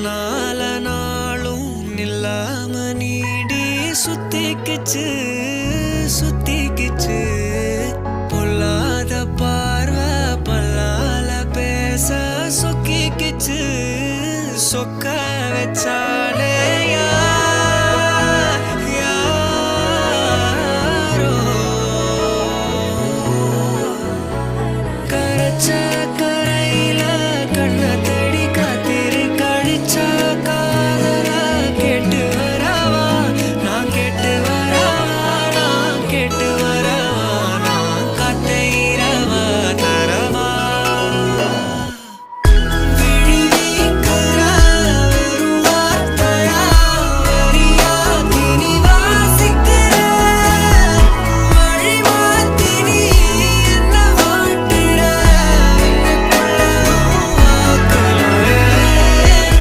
உன்னால நாளும் நில்லாம நீடி சுத்திக்கிச்சு சுத்திக்கிச்சு. பொல்லாத பார்வை பல்லால பேச சொக்கிக்கிச்சு. சொக்க வச்சாலே